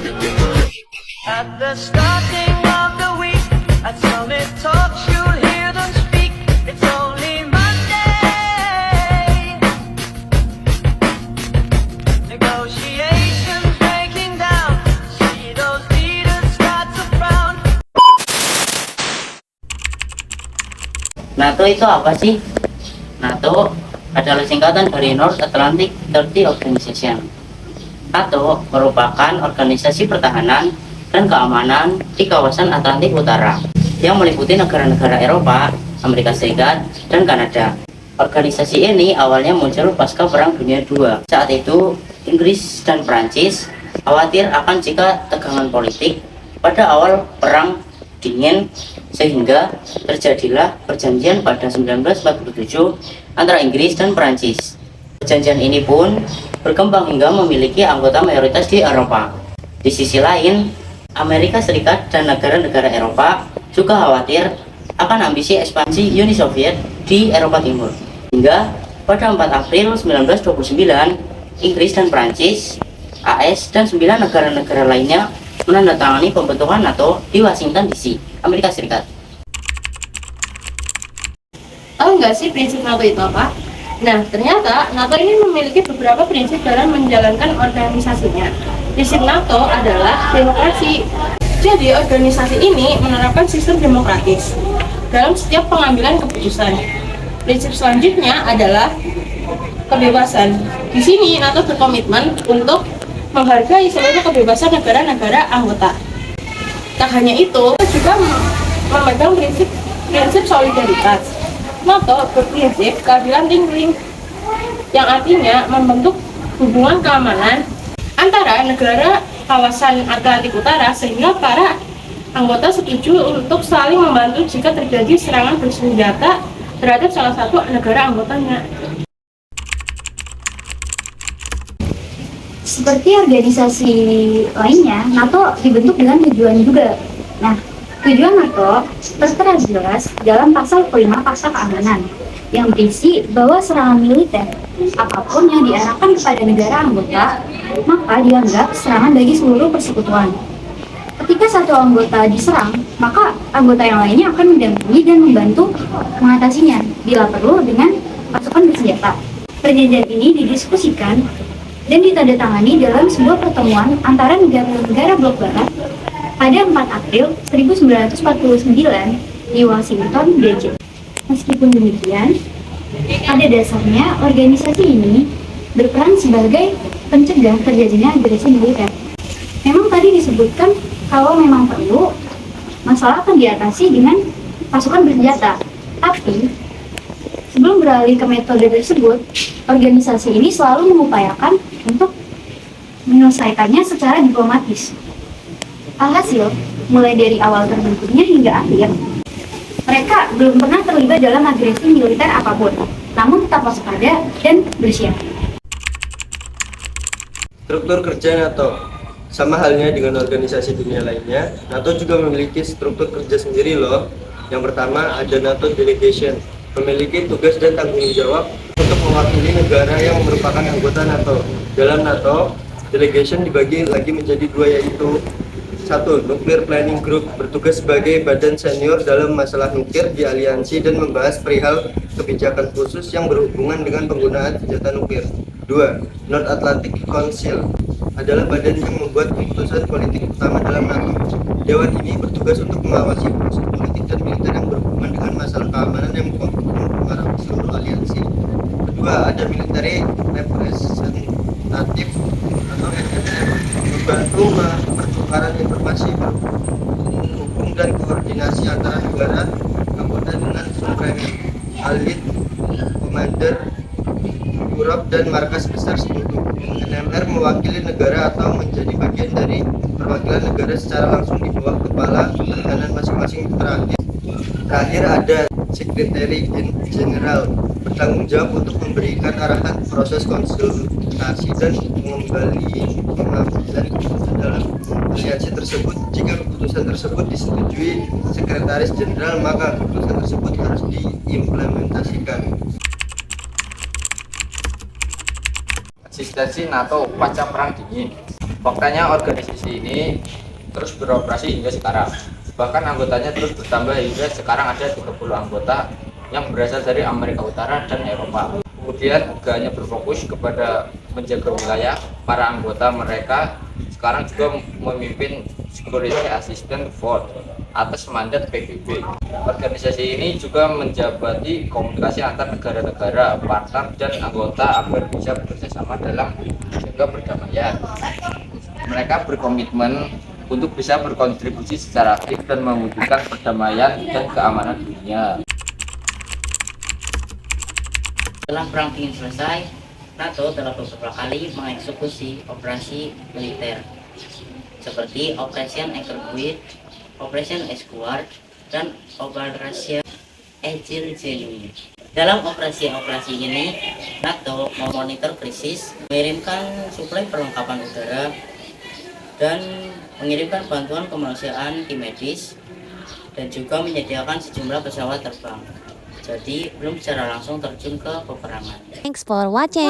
At the starting of the week, at Summit Talks, you'll hear them speak. It's only Monday. Negotiations breaking down. See those leaders start to frown. NATO itu apa sih? NATO adalah singkatan dari North Atlantic Treaty Organization. NATO merupakan organisasi pertahanan dan keamanan di kawasan Atlantik Utara yang meliputi negara-negara Eropa, Amerika Serikat, dan Kanada. Organisasi ini awalnya muncul pasca Perang Dunia II. Saat itu, Inggris dan Prancis khawatir akan jika tegangan politik pada awal Perang Dingin sehingga terjadilah perjanjian pada 1947 antara Inggris dan Prancis. Perjanjian ini pun berkembang hingga memiliki anggota mayoritas di Eropa. Di sisi lain, Amerika Serikat dan negara-negara Eropa juga khawatir akan ambisi ekspansi Uni Soviet di Eropa Timur. Hingga pada 4 April 1929, Inggris dan Prancis, AS, dan 9 negara-negara lainnya menandatangani pembentukan NATO di Washington DC, Amerika Serikat. Tahu nggak sih prinsip NATO itu apa? Nah, ternyata NATO ini memiliki beberapa prinsip dalam menjalankan organisasinya. Prinsip NATO adalah demokrasi. Jadi, organisasi ini menerapkan sistem demokratis dalam setiap pengambilan keputusan. Prinsip selanjutnya adalah kebebasan. Di sini, NATO berkomitmen untuk menghargai seluruh kebebasan negara-negara anggota. Tak hanya itu, juga memegang prinsip solidaritas. NATO berprinsip keadilan ring-ring, yang artinya membentuk hubungan keamanan antara negara kawasan Atlantik Utara sehingga para anggota setuju untuk saling membantu jika terjadi serangan bersenjata terhadap salah satu negara anggotanya. Seperti organisasi lainnya, NATO dibentuk dengan tujuan juga. Nah, tujuan NATO tertera jelas dalam pasal 5 Paksa Keamanan yang berisi bahwa serangan militer apapun yang diarahkan kepada negara anggota maka dianggap serangan bagi seluruh persekutuan. Ketika satu anggota diserang, maka anggota yang lainnya akan mendampingi dan membantu mengatasinya bila perlu dengan pasukan bersenjata. Perjanjian ini didiskusikan dan ditandatangani dalam sebuah pertemuan antara negara-negara blok barat pada 4 April 1949 di Washington, D.C. Meskipun demikian, pada dasarnya organisasi ini berperan sebagai pencegah terjadinya agresi militer. Memang tadi disebutkan kalau memang perlu, masalah akan diatasi dengan pasukan bersenjata. Tapi, sebelum beralih ke metode tersebut, organisasi ini selalu mengupayakan untuk menyelesaikannya secara diplomatis. Alhasil, mulai dari awal terbentuknya hingga akhir, mereka belum pernah terlibat dalam agresi militer apapun, namun tetap waspada dan bersiap. Struktur kerja NATO. Sama halnya dengan organisasi dunia lainnya, NATO juga memiliki struktur kerja sendiri loh. Yang pertama ada NATO Delegation, memiliki tugas dan tanggung jawab untuk mewakili negara yang merupakan anggota NATO. Dalam NATO, Delegation dibagi lagi menjadi dua, yaitu 1. Nuclear Planning Group, bertugas sebagai badan senior dalam masalah nuklir di aliansi dan membahas perihal kebijakan khusus yang berhubungan dengan penggunaan senjata nuklir. 2. North Atlantic Council adalah badan yang membuat keputusan politik utama dalam NATO. Dewan ini bertugas untuk mengawasi proses politik dan militer yang berhubungan dengan masalah keamanan yang mempengaruhi seluruh aliansi. Kedua, ada Military Representative atau MRR, membantu pertukaran informasi, hukum dan koordinasi antara negara anggota dengan Supreme Allied Commander Europe dan markas besar sekutu. NMR mewakili negara atau menjadi bagian dari perwakilan negara secara langsung di bawah kepala pertahanan masing-masing. Terakhir ada Secretary General, bertanggung jawab untuk memberikan arahan proses konsultasi dan pengambilan keputusan dalam aliansi tersebut. Jika keputusan tersebut disetujui Sekretaris Jenderal, maka keputusan tersebut harus diimplementasikan. Eksistensi NATO pasca Perang Dingin. Faktanya organisasi ini terus beroperasi hingga sekarang. Bahkan anggotanya terus bertambah hingga sekarang ada 30 anggota yang berasal dari Amerika Utara dan Eropa. Kemudian gak hanya berfokus kepada menjaga wilayah, para anggota mereka sekarang juga memimpin Security Assistant Force atas mandat PBB. Organisasi ini juga menjabati komunikasi antar negara-negara, partner, dan anggota agar bisa bekerjasama dalam menjaga perdamaian. Mereka berkomitmen untuk bisa berkontribusi secara aktif dan mewujudkan perdamaian dan keamanan dunia. Setelah Perang Dingin selesai, NATO telah beberapa kali mengeksekusi operasi militer seperti Operation Anchor Point, Operation Esquire, dan Operation Agile Genuine. Dalam operasi-operasi ini, NATO memonitor krisis, mengirimkan suplai perlengkapan udara, dan mengirimkan bantuan kemanusiaan tim medis, dan juga menyediakan sejumlah pesawat terbang. Jadi belum secara langsung terjun ke peperangan. Thanks for watching.